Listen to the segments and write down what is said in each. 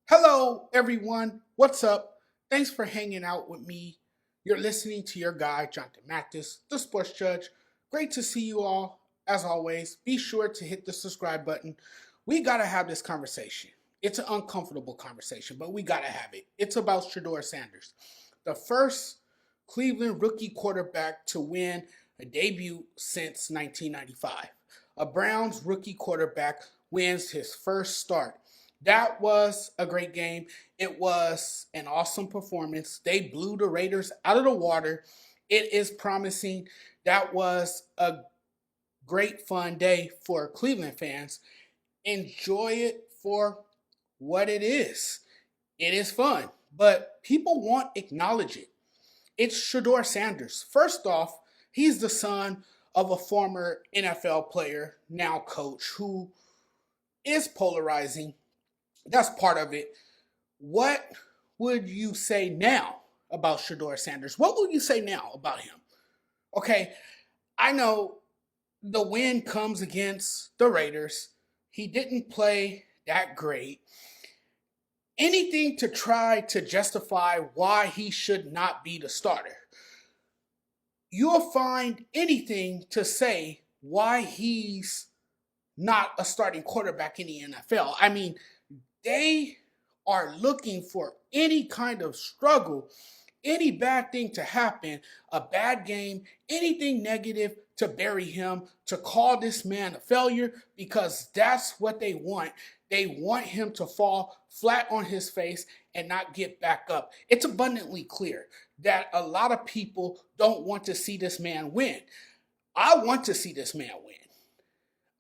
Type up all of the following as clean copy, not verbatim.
Hello, everyone. What's up? Thanks for hanging out with me. You're listening to your guy, Jonathan Mathis, the sports judge. Great to see you all. As always, be sure to hit the subscribe button. We got to have this conversation. It's an uncomfortable conversation, but we got to have it. It's about Shedeur Sanders, the first Cleveland rookie quarterback to win a debut since 1995. A Browns rookie quarterback wins his first start. That was a great game. It was an awesome performance. They blew the Raiders out of the water. It is promising. That was a great fun day for Cleveland fans. Enjoy it for what it is. It is fun, but people won't acknowledge it. It's Shedeur Sanders. First off, he's the son of a former NFL player, now coach, who is polarizing. That's part of it. What would you say now about Shedeur Sanders? What would you say now about him? Okay, I know the win comes against the Raiders. He didn't play that great. Anything to try to justify why he should not be the starter. You'll find anything to say why he's not a starting quarterback in the NFL. I mean, they are looking for any kind of struggle, any bad thing to happen, a bad game, anything negative to bury him, to call this man a failure, because that's what they want. They want him to fall flat on his face and not get back up. It's abundantly clear that a lot of people don't want to see this man win. I want to see this man win.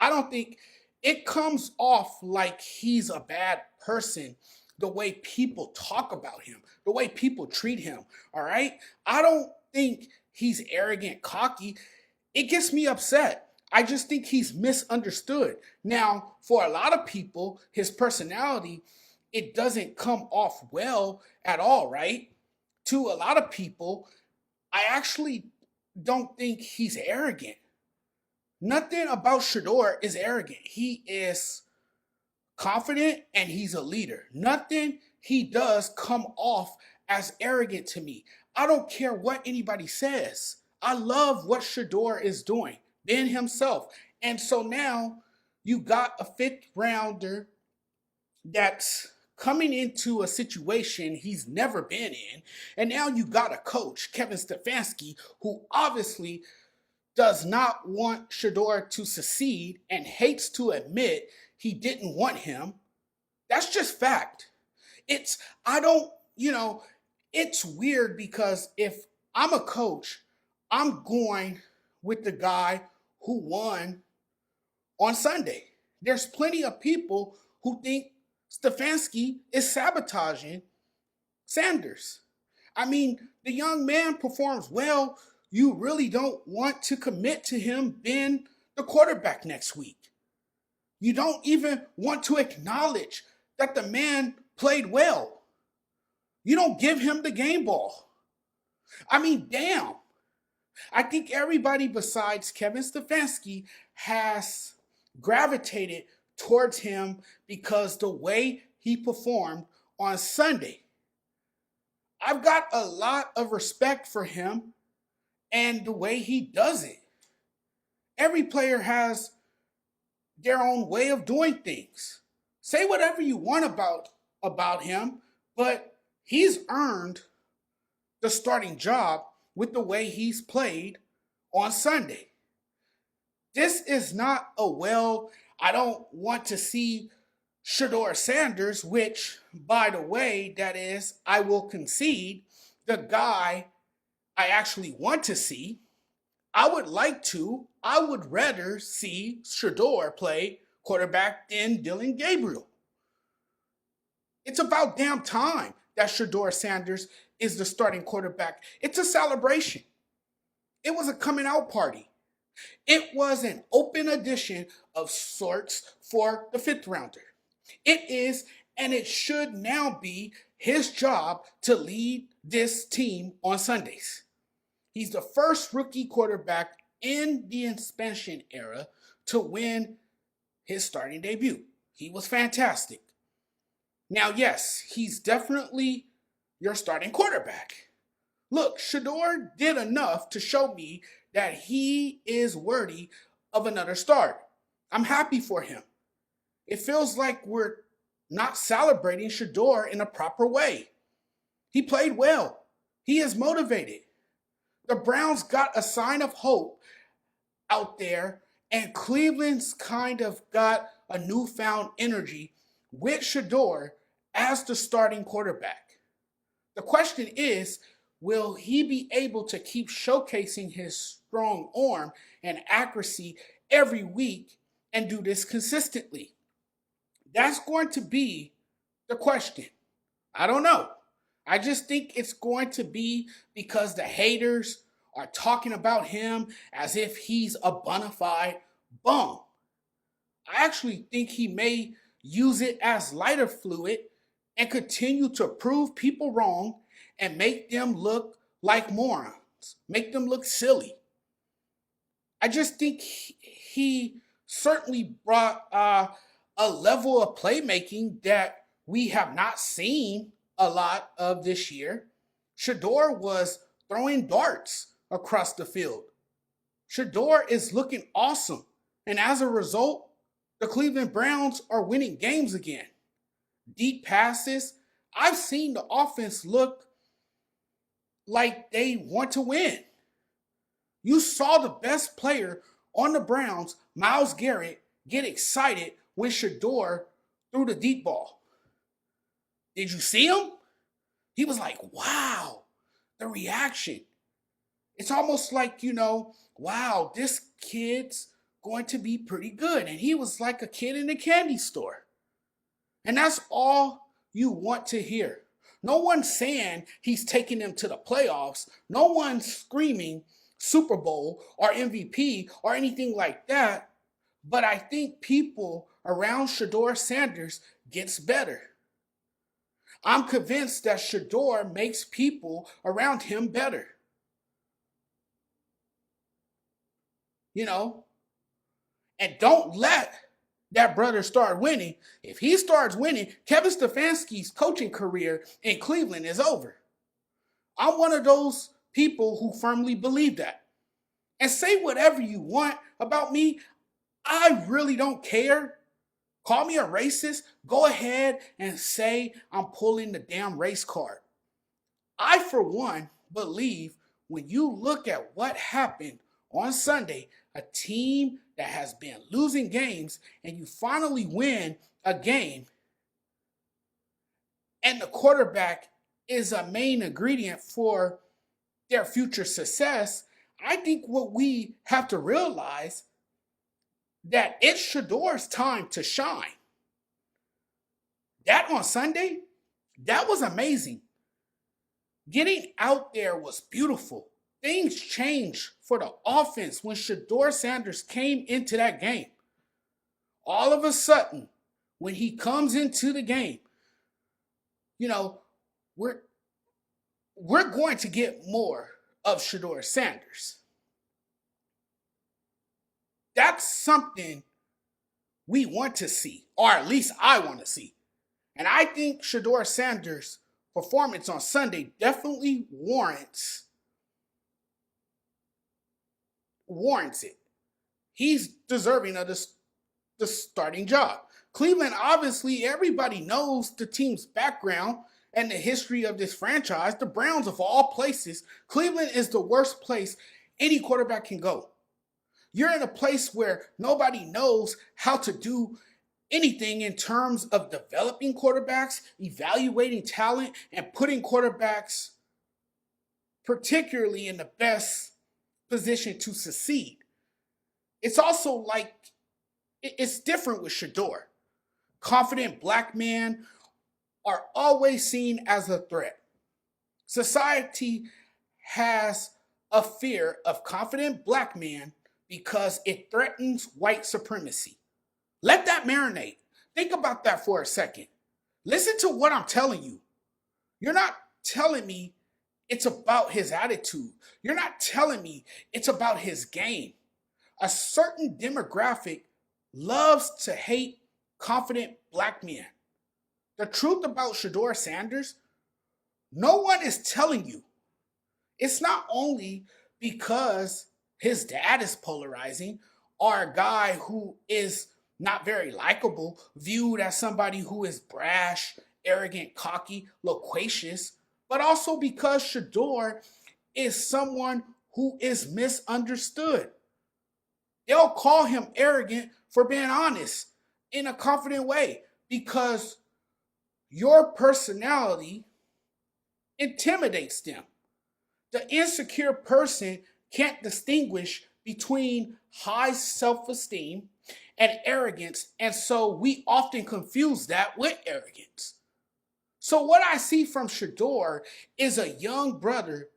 I don't think it comes off like he's a bad person the way people talk about him, the way people treat him. All right. I don't think he's arrogant, cocky. It gets me upset. I just think he's misunderstood. Now, for a lot of people, his personality, it doesn't come off well at all, right? To a lot of people, I actually don't think he's arrogant. Nothing about Shedeur is arrogant. He is confident and he's a leader. Nothing he does come off as arrogant to me. I don't care what anybody says. I love what Shedeur is doing, being himself. And so now you got a fifth rounder that's coming into a situation he's never been in. And now you got a coach, Kevin Stefanski, who obviously does not want Shedeur to succeed and hates to admit he didn't want him. That's just fact. It's, I don't, it's weird because if I'm a coach, I'm going with the guy who won on Sunday. There's plenty of people who think Stefanski is sabotaging Sanders. I mean, the young man performs well. You really don't want to commit to him being the quarterback next week. You don't even want to acknowledge that the man played well. You don't give him the game ball. I mean, damn. I think everybody besides Kevin Stefanski has gravitated towards him because the way he performed on Sunday. I've got a lot of respect for him and the way he does it. Every player has their own way of doing things. Say whatever you want about him, but he's earned the starting job with the way he's played on Sunday. This is not I don't want to see Shedeur Sanders, which, by the way, that is, I will concede, the guy I actually want to see. I would rather see Shedeur play quarterback than Dylan Gabriel. It's about damn time that Shedeur Sanders is the starting quarterback. It's a celebration. It was a coming out party. It was an open edition of sorts for the fifth rounder. It is, and it should now be, his job to lead this team on Sundays. He's the first rookie quarterback in the expansion era to win his starting debut. He was fantastic. Now, yes, he's definitely your starting quarterback. Look, Shedeur did enough to show me that he is worthy of another start. I'm happy for him. It feels like we're not celebrating Shedeur in a proper way. He played well. He is motivated. The Browns got a sign of hope out there, and Cleveland's kind of got a newfound energy with Shedeur as the starting quarterback. The question is, will he be able to keep showcasing his strong arm and accuracy every week and do this consistently? That's going to be the question. I don't know. I just think it's going to be because the haters are talking about him as if he's a bona fide bum. I actually think he may use it as lighter fluid and continue to prove people wrong and make them look like morons, make them look silly. I just think he certainly brought a level of playmaking that we have not seen a lot of this year. Shedeur was throwing darts across the field. Shedeur is looking awesome. And as a result, the Cleveland Browns are winning games again. Deep passes. I've seen the offense look like they want to win. You saw the best player on the Browns, Myles Garrett, get excited when Shedeur threw the deep ball. Did you see him? He was like, wow, the reaction. It's almost like, wow, this kid's going to be pretty good. And he was like a kid in a candy store. And that's all you want to hear. No one's saying he's taking them to the playoffs. No one's screaming Super Bowl or MVP or anything like that. But I think people around Shedeur Sanders gets better. I'm convinced that Shedeur makes people around him better. And don't let that brother start winning. If he starts winning, Kevin Stefanski's coaching career in Cleveland is over. I'm one of those people who firmly believe that. And say whatever you want about me, I really don't care. Call me a racist. Go ahead and say I'm pulling the damn race card. I, for one, believe when you look at what happened on Sunday, a team that has been losing games and you finally win a game, and the quarterback is a main ingredient for their future success, I think what we have to realize that it's Shedeur's time to shine. That on Sunday, that was amazing. Getting out there was beautiful. Things changed for the offense when Shedeur Sanders came into that game. All of a sudden, when he comes into the game, we're going to get more of Shedeur Sanders. That's something we want to see, or at least I want to see. And I think Shedeur Sanders' performance on Sunday definitely warrants it. He's deserving of the starting job. Cleveland, obviously, everybody knows the team's background and the history of this franchise. The Browns, of all places, Cleveland is the worst place any quarterback can go. You're in a place where nobody knows how to do anything in terms of developing quarterbacks, evaluating talent, and putting quarterbacks particularly in the best position to succeed. It's also like, it's different with Shedeur. Confident black men are always seen as a threat. Society has a fear of confident black men because it threatens white supremacy. Let that marinate. Think about that for a second. Listen to what I'm telling you. You're not telling me it's about his attitude. You're not telling me it's about his game. A certain demographic loves to hate confident black men. The truth about Shedeur Sanders, no one is telling you. It's not only because his dad is polarizing or a guy who is not very likable, viewed as somebody who is brash, arrogant, cocky, loquacious, but also because Shedeur is someone who is misunderstood. They'll call him arrogant for being honest in a confident way because your personality intimidates them. The insecure person can't distinguish between high self esteem and arrogance, and so we often confuse that with arrogance. So, what I see from Shedeur is a young brother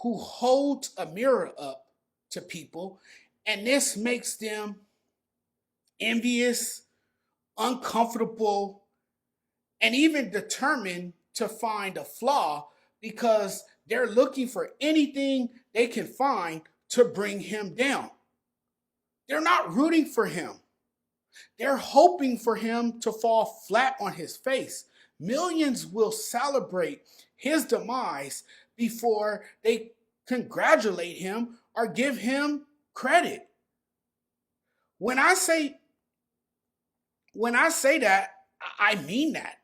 who holds a mirror up to people, and this makes them envious, uncomfortable, and even determined to find a flaw because they're looking for anything they can find to bring him down. They're not rooting for him. They're hoping for him to fall flat on his face. Millions will celebrate his demise before they congratulate him or give him credit. When I say that, I mean that.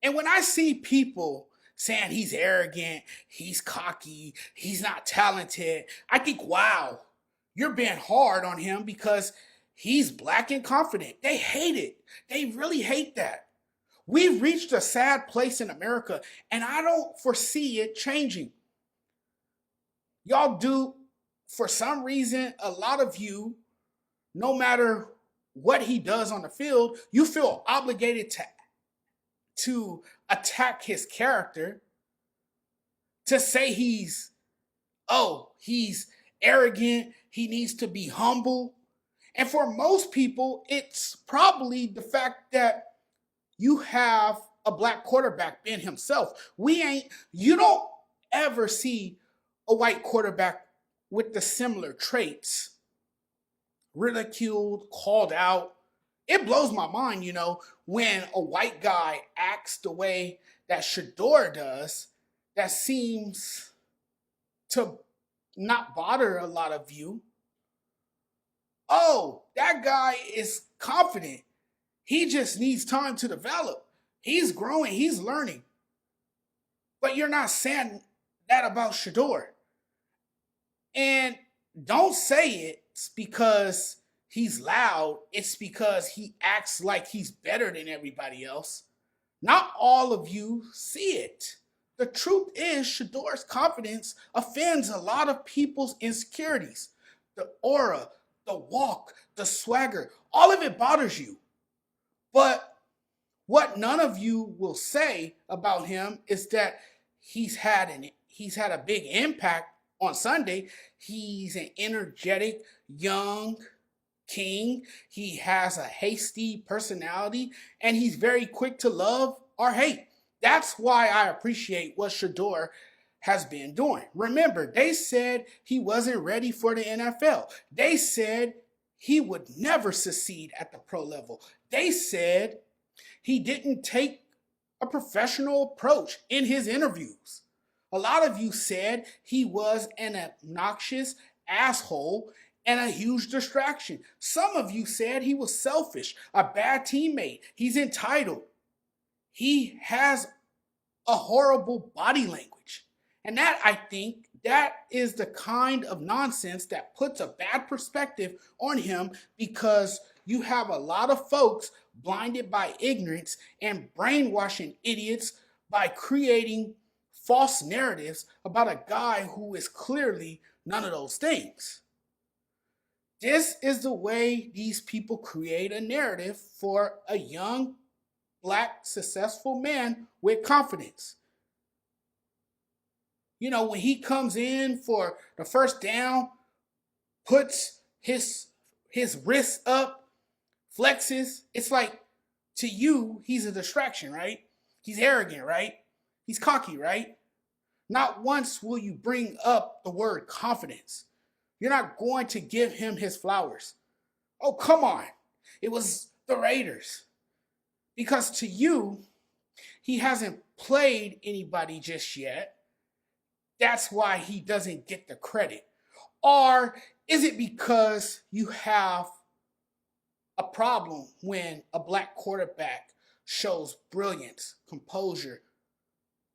And when I see people saying he's arrogant, he's cocky, he's not talented, I think, wow, you're being hard on him because he's black and confident. They hate it. They really hate that. We've reached a sad place in America, and I don't foresee it changing. Y'all do, for some reason, a lot of you, no matter what he does on the field, you feel obligated to attack his character, to say he's arrogant, he needs to be humble. And for most people, it's probably the fact that you have a black quarterback being himself. You don't ever see a white quarterback with the similar traits ridiculed, called out. It blows my mind, when a white guy acts the way that Shedeur does, that seems to not bother a lot of you. Oh, that guy is confident. He just needs time to develop. He's growing, he's learning. But you're not saying that about Shedeur. And don't say it's because he's loud. It's because he acts like he's better than everybody else. Not all of you see it. The truth is, Shedeur's confidence offends a lot of people's insecurities. The aura, the walk, the swagger, all of it bothers you. But what none of you will say about him is that he's had a big impact on Sunday. He's an energetic, young king. He has a hasty personality, and he's very quick to love or hate. That's why I appreciate what Shedeur has been doing. Remember, they said he wasn't ready for the NFL. They said he would never succeed at the pro level. They said he didn't take a professional approach in his interviews. A lot of you said he was an obnoxious asshole and a huge distraction. Some of you said he was selfish, a bad teammate. He's entitled. He has a horrible body language. And that, I think, that is the kind of nonsense that puts a bad perspective on him, because you have a lot of folks blinded by ignorance and brainwashing idiots by creating false narratives about a guy who is clearly none of those things. This is the way these people create a narrative for a young, black, successful man with confidence. When he comes in for the first down, puts his wrist up, flexes, it's like, to you, he's a distraction, right? He's arrogant, right? He's cocky, right? Not once will you bring up the word confidence. You're not going to give him his flowers. Oh, come on. It was the Raiders. Because to you, he hasn't played anybody just yet. That's why he doesn't get the credit. Or is it because you have a problem when a black quarterback shows brilliance, composure,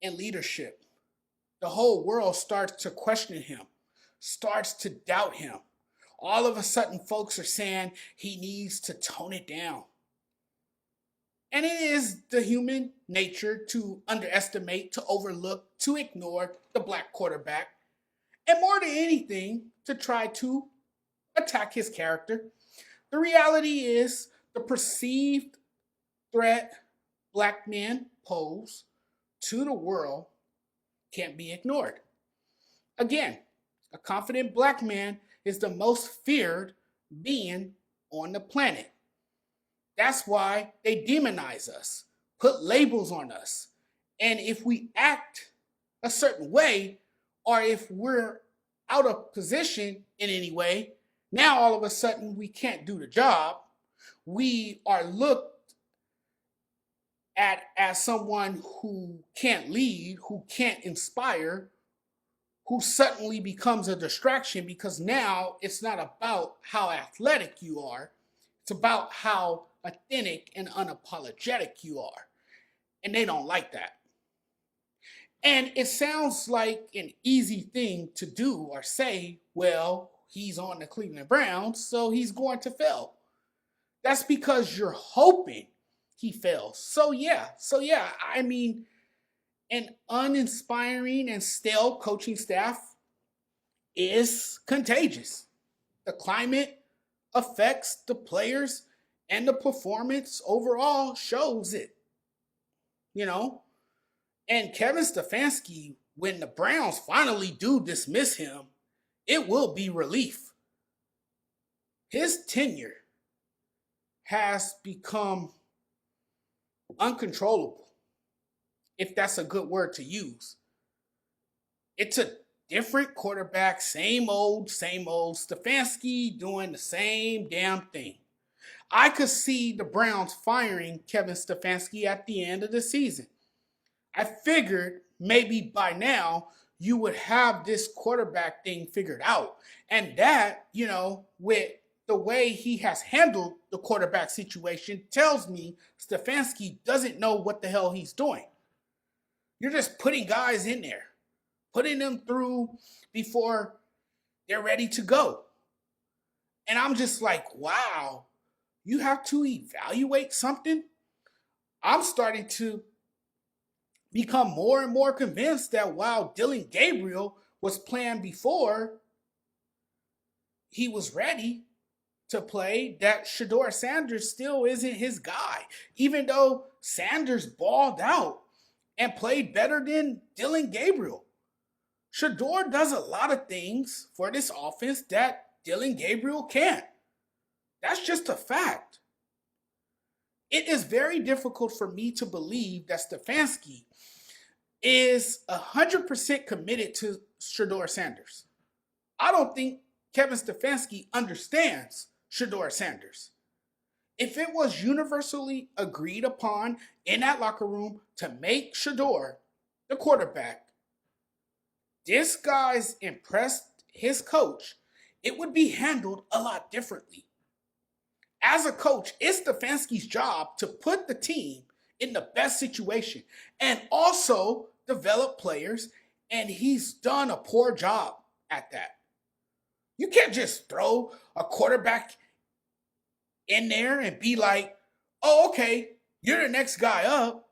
and leadership? The whole world starts to question him, starts to doubt him. All of a sudden, folks are saying he needs to tone it down. And it is the human nature to underestimate, to overlook, to ignore the black quarterback, and more than anything, to try to attack his character. The reality is the perceived threat black men pose to the world can't be ignored. Again, a confident black man is the most feared being on the planet. That's why they demonize us, put labels on us. And if we act a certain way, or if we're out of position in any way, now all of a sudden we can't do the job. We are looked at as someone who can't lead, who can't inspire, who suddenly becomes a distraction, because now it's not about how athletic you are, it's about how authentic and unapologetic you are. And they don't like that. And it sounds like an easy thing to do or say, well, he's on the Cleveland Browns, so he's going to fail. That's because you're hoping he fails. So yeah, I mean, an uninspiring and stale coaching staff is contagious. The climate affects the players, and the performance overall shows it. You know? And Kevin Stefanski, when the Browns finally do dismiss him, it will be relief. His tenure has become uncontrollable, if that's a good word to use. It's a different quarterback, same old Stefanski doing the same damn thing. I could see the Browns firing Kevin Stefanski at the end of the season. I figured maybe by now you would have this quarterback thing figured out. And that, with the way he has handled the quarterback situation, tells me Stefanski doesn't know what the hell he's doing. You're just putting guys in there, putting them through before they're ready to go. And I'm just like, wow, you have to evaluate something? I'm starting to become more and more convinced that while Dylan Gabriel was playing before he was ready to play, that Shedeur Sanders still isn't his guy, even though Sanders balled out and played better than Dylan Gabriel. Shedeur does a lot of things for this offense that Dylan Gabriel can't. That's just a fact. It is very difficult for me to believe that Stefanski is 100% committed to Shedeur Sanders. I don't think Kevin Stefanski understands Shedeur Sanders. If it was universally agreed upon in that locker room to make Shedeur the quarterback, this guy's impressed his coach, it would be handled a lot differently. As a coach, it's Stefanski's job to put the team in the best situation and also develop players, and he's done a poor job at that. You can't just throw a quarterback in there and be like, oh, okay, you're the next guy up,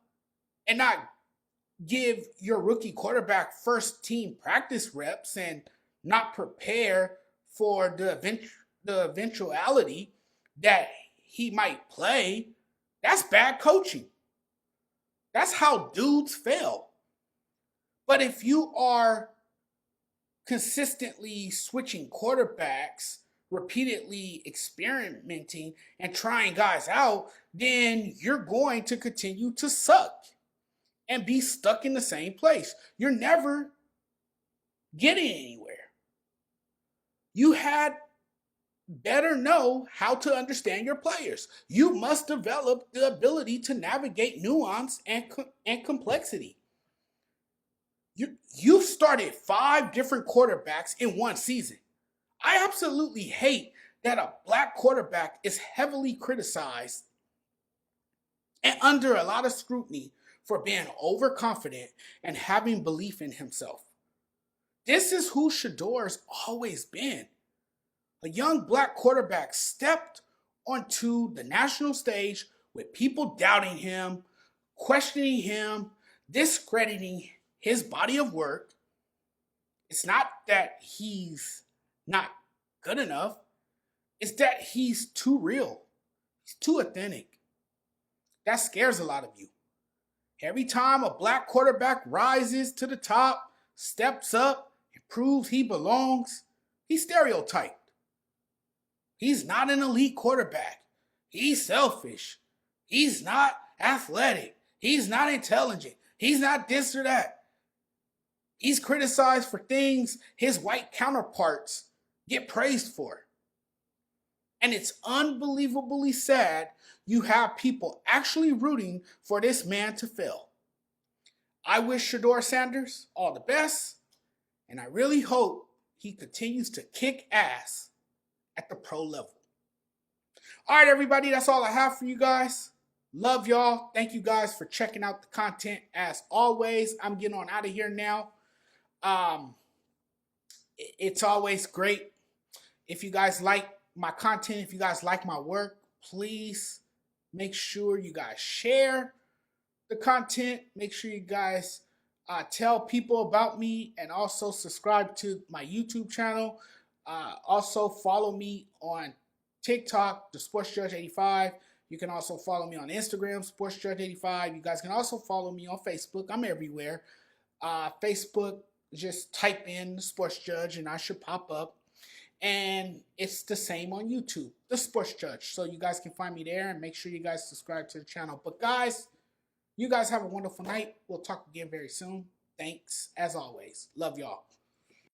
and not give your rookie quarterback first team practice reps and not prepare for the eventuality that he might play. That's bad coaching. That's how dudes fail. But if you are consistently switching quarterbacks, repeatedly experimenting and trying guys out, then you're going to continue to suck and be stuck in the same place. You're never getting anywhere. You had better know how to understand your players. You must develop the ability to navigate nuance and complexity. You started 5 different quarterbacks in one season. I absolutely hate that a black quarterback is heavily criticized and under a lot of scrutiny for being overconfident and having belief in himself. This is who Shedeur's always been. A young black quarterback stepped onto the national stage with people doubting him, questioning him, discrediting his body of work. It's not that he's not good enough, it's that he's too real, he's too authentic. That scares a lot of you. Every time a black quarterback rises to the top, steps up, and proves he belongs, he's stereotyped. He's not an elite quarterback. He's selfish. He's not athletic. He's not intelligent. He's not this or that. He's criticized for things his white counterparts get praised for. And it's unbelievably sad you have people actually rooting for this man to fail. I wish Shedeur Sanders all the best, and I really hope he continues to kick ass at the pro level. All right, everybody, that's all I have for you guys. Love y'all. Thank you guys for checking out the content as always. I'm getting on out of here now. It's always great if you guys like my content, if you guys like my work, please make sure you guys share the content. Make sure you guys tell people about me, and also subscribe to my YouTube channel. Also follow me on TikTok, the Sports Judge 85. You can also follow me on Instagram, Sports Judge 85. You guys can also follow me on Facebook. I'm everywhere. Facebook, just type in the Sports Judge and I should pop up. And it's the same on YouTube, the Sports Judge. So you guys can find me there, and make sure you guys subscribe to the channel. But guys, you guys have a wonderful night. We'll talk again very soon. Thanks, as always. Love y'all.